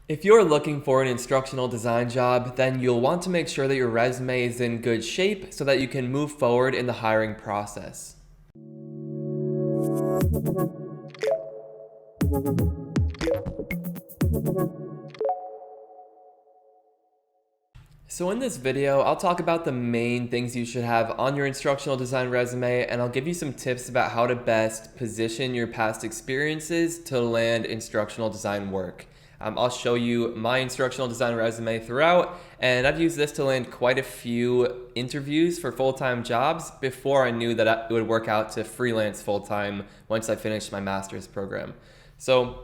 If you're looking for an instructional design job, then you'll want to make sure that your resume is in good shape so that you can move forward in the hiring process. So in this video, I'll talk about the main things you should have on your instructional design resume, and I'll give you some tips about how to best position your past experiences to land instructional design work. I'll show you my instructional design resume throughout, and I've used this to land quite a few interviews for full-time jobs before I knew that it would work out to freelance full-time once I finished my master's program. And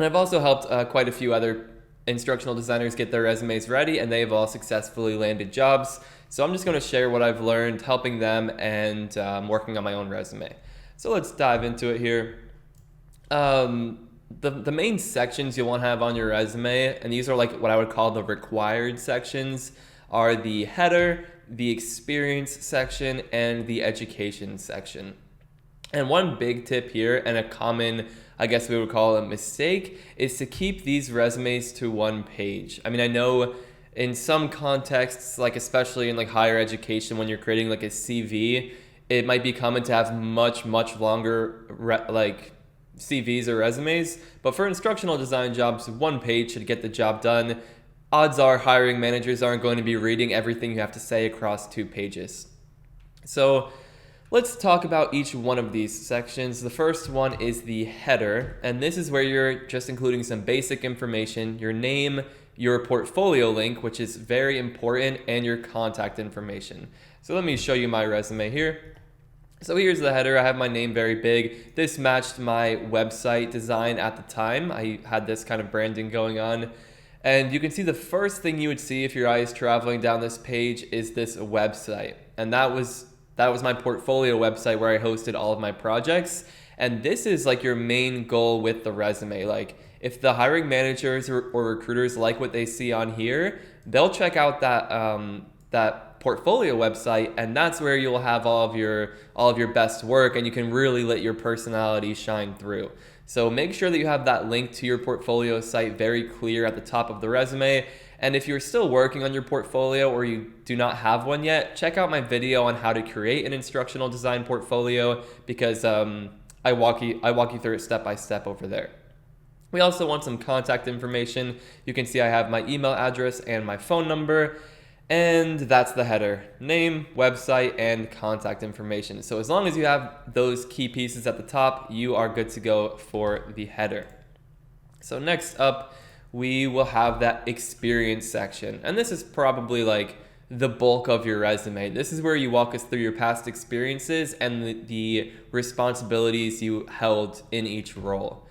I've also helped quite a few other instructional designers get their resumes ready, and they've all successfully landed jobs. So I'm just going to share what I've learned helping them and working on my own resume. So let's dive into it here. The main sections you want to have on your resume, and these are like what I would call the required sections, are the header, the experience section, and the education section. And one big tip here, and a common, I guess we would call a mistake, is to keep these resumes to one page. I mean, I know in some contexts, like especially in like higher education, when you're creating like a CV, it might be common to have much longer CVs or resumes. But for instructional design jobs, one page should get the job done. Odds are hiring managers aren't going to be reading everything you have to say across 2 pages. So let's talk about each one of these sections. The first one is the header, and this is where you're just including some basic information, your name, your portfolio link, which is very important, and your contact information. So let me show you my resume here. So here's the header. I have my name very big. This matched my website design at the time. I had this kind of branding going on. And you can see the first thing you would see if your eye is traveling down this page is this website. And that was my portfolio website where I hosted all of my projects. And this is like your main goal with the resume. Like if the hiring managers or recruiters like what they see on here, they'll check out that portfolio website, and that's where you'll have all of your best work, and you can really let your personality shine through. So make sure that you have that link to your portfolio site very clear at the top of the resume. And if you're still working on your portfolio or you do not have one yet, check out my video on how to create an instructional design portfolio, because I walk you through it step by step over there. We also want some contact information. You can see I have my email address and my phone number, and that's the header: name, website, and contact information. So as long as you have those key pieces at the top, you are good to go for the header. So next up, we will have that experience section. And this is probably like the bulk of your resume. This is where you walk us through your past experiences and the responsibilities you held in each role.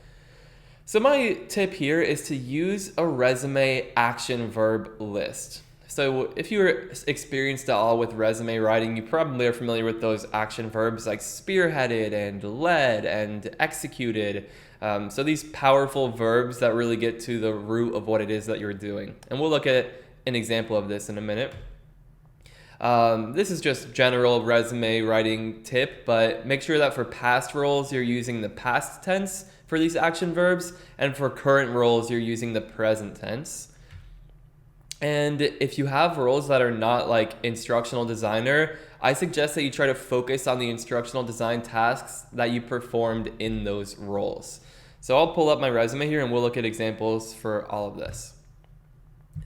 So my tip here is to use a resume action verb list. So if you're experienced at all with resume writing, you probably are familiar with those action verbs like spearheaded and led and executed. So these powerful verbs that really get to the root of what it is that you're doing. And we'll look at an example of this in a minute. This is just general resume writing tip, but make sure that for past roles, you're using the past tense for these action verbs, and for current roles, you're using the present tense. And if you have roles that are not like instructional designer, I suggest that you try to focus on the instructional design tasks that you performed in those roles. So I'll pull up my resume here and we'll look at examples for all of this.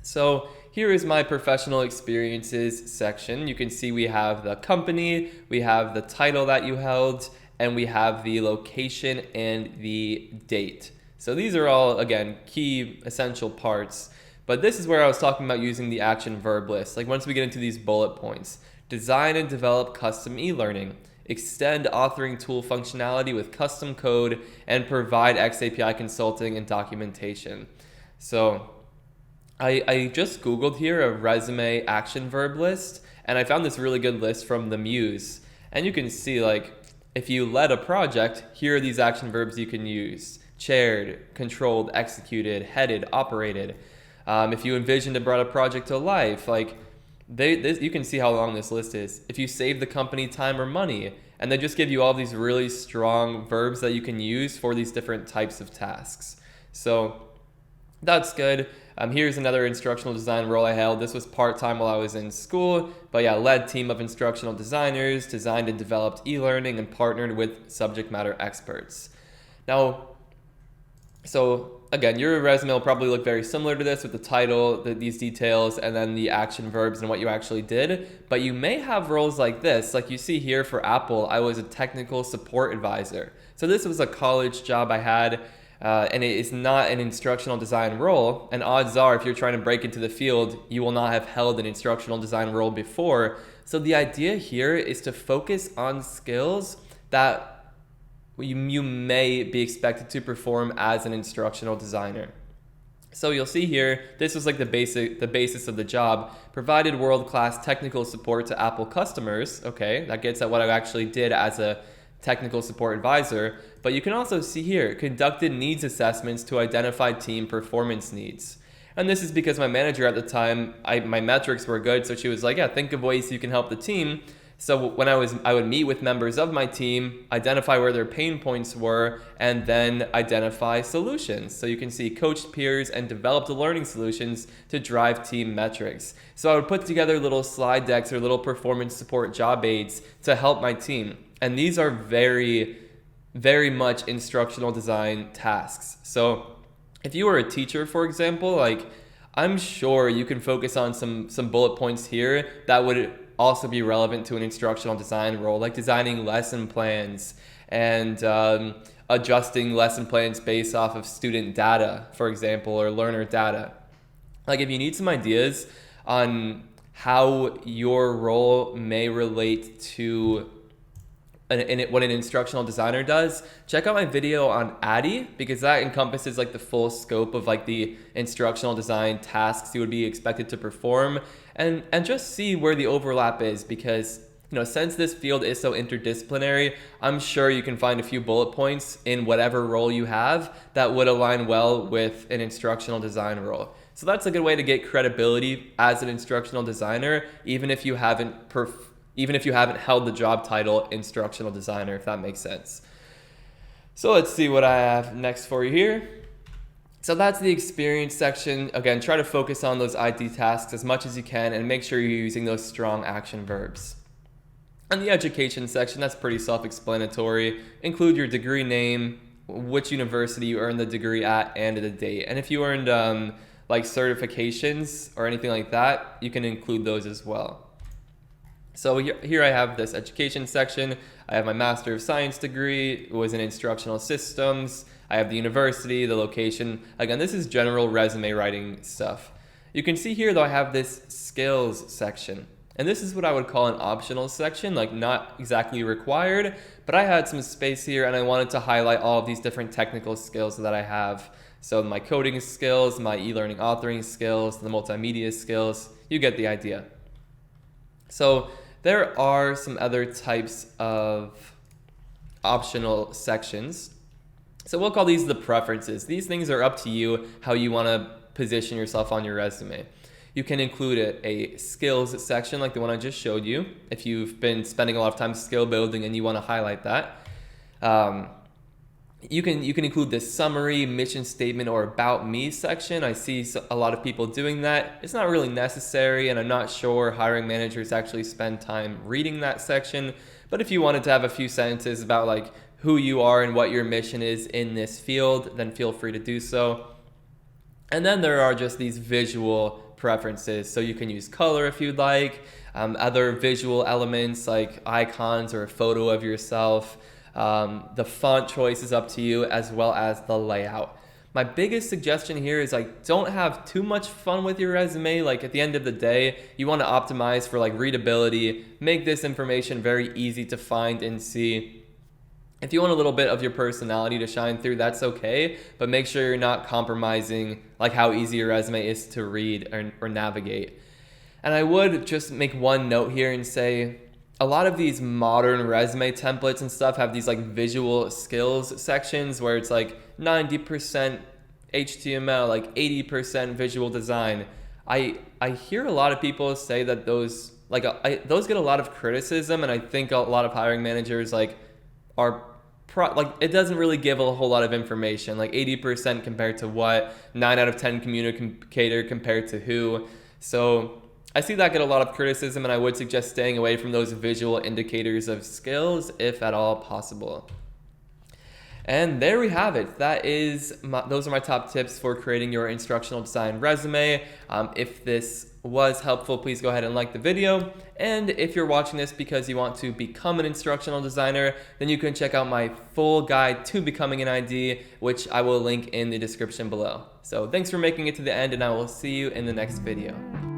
So here is my professional experiences section. You can see we have the company, we have the title that you held, and we have the location and the date. So these are all, again, key essential parts. But this is where I was talking about using the action verb list. Like once we get into these bullet points: design and develop custom e-learning, extend authoring tool functionality with custom code, and provide XAPI consulting and documentation. So I just Googled here a resume action verb list, and I found this really good list from the Muse. And you can see, like, if you led a project, here are these action verbs you can use: chaired, controlled, executed, headed, operated. If you envisioned and brought a project to life, like you can see how long this list is. If you save the company time or money, and they just give you all these really strong verbs that you can use for these different types of tasks. So That's good. Here's another instructional design role I held. This was part-time while I was in school, but yeah, led team of instructional designers, designed and developed e-learning, and partnered with subject matter experts. Now, so again, your resume will probably look very similar to this with the title, these details, and then the action verbs and what you actually did. But you may have roles like this. Like you see here for Apple, I was a technical support advisor. So this was a college job I had, and it is not an instructional design role. And odds are, if you're trying to break into the field, you will not have held an instructional design role before. So the idea here is to focus on skills that you may be expected to perform as an instructional designer. So you'll see here, this was like the basis of the job. Provided world-class technical support to Apple customers. Okay, that gets at what I actually did as a technical support advisor. But you can also see here, conducted needs assessments to identify team performance needs. And this is because my manager at the time, my metrics were good, so she was like, yeah, think of ways you can help the team. So when I would meet with members of my team, identify where their pain points were, and then identify solutions. So you can see coached peers and developed learning solutions to drive team metrics. So I would put together little slide decks or little performance support job aids to help my team. And these are very, very much instructional design tasks. So if you were a teacher, for example, like I'm sure you can focus on some bullet points here that would also be relevant to an instructional design role, like designing lesson plans and adjusting lesson plans based off of student data, for example, or learner data. Like if you need some ideas on how your role may relate to what an instructional designer does, check out my video on ADDIE, because that encompasses like the full scope of like the instructional design tasks you would be expected to perform, and just see where the overlap is, because since this field is so interdisciplinary, I'm sure you can find a few bullet points in whatever role you have that would align well with an instructional design role. So that's a good way to get credibility as an instructional designer, even if you haven't held the job title instructional designer, if that makes sense. So let's see what I have next for you here. So that's the experience section. Again, try to focus on those ID tasks as much as you can and make sure you're using those strong action verbs. And the education section, that's pretty self-explanatory. Include your degree name, which university you earned the degree at, and the date. And if you earned like certifications or anything like that, you can include those as well. So here I have this education section. I have my Master of Science degree. It was in instructional systems. I have the university, the location. Again, this is general resume writing stuff. You can see here though I have this skills section. And this is what I would call an optional section, like not exactly required, but I had some space here and I wanted to highlight all of these different technical skills that I have. So my coding skills, my e-learning authoring skills, the multimedia skills, you get the idea. So there are some other types of optional sections. So we'll call these the preferences. These things are up to you, how you want to position yourself on your resume. You can include a skills section like the one I just showed you, if you've been spending a lot of time skill building and you want to highlight that. You can include this summary, mission statement, or about me section. I see a lot of people doing that. It's not really necessary, and I'm not sure hiring managers actually spend time reading that section. But if you wanted to have a few sentences about like who you are and what your mission is in this field, then feel free to do so. And then there are just these visual preferences. So you can use color if you'd like, other visual elements like icons or a photo of yourself. The font choice is up to you, as well as the layout. My biggest suggestion here is like don't have too much fun with your resume. Like at the end of the day, you want to optimize for like readability, make this information very easy to find and see. If you want a little bit of your personality to shine through, that's okay, but make sure you're not compromising like how easy your resume is to read or navigate. And I would just make one note here and say, a lot of these modern resume templates and stuff have these like visual skills sections where it's like 90% HTML, like 80% visual design. I hear a lot of people say that those get a lot of criticism, and I think a lot of hiring managers like are like it doesn't really give a whole lot of information, like 80% compared to what, 9 out of 10 communicator compared to who. So I see that get a lot of criticism, and I would suggest staying away from those visual indicators of skills if at all possible. And there we have it. Those are my top tips for creating your instructional design resume. If this was helpful, please go ahead and like the video. And if you're watching this because you want to become an instructional designer, then you can check out my full guide to becoming an ID, which I will link in the description below. So thanks for making it to the end, and I will see you in the next video.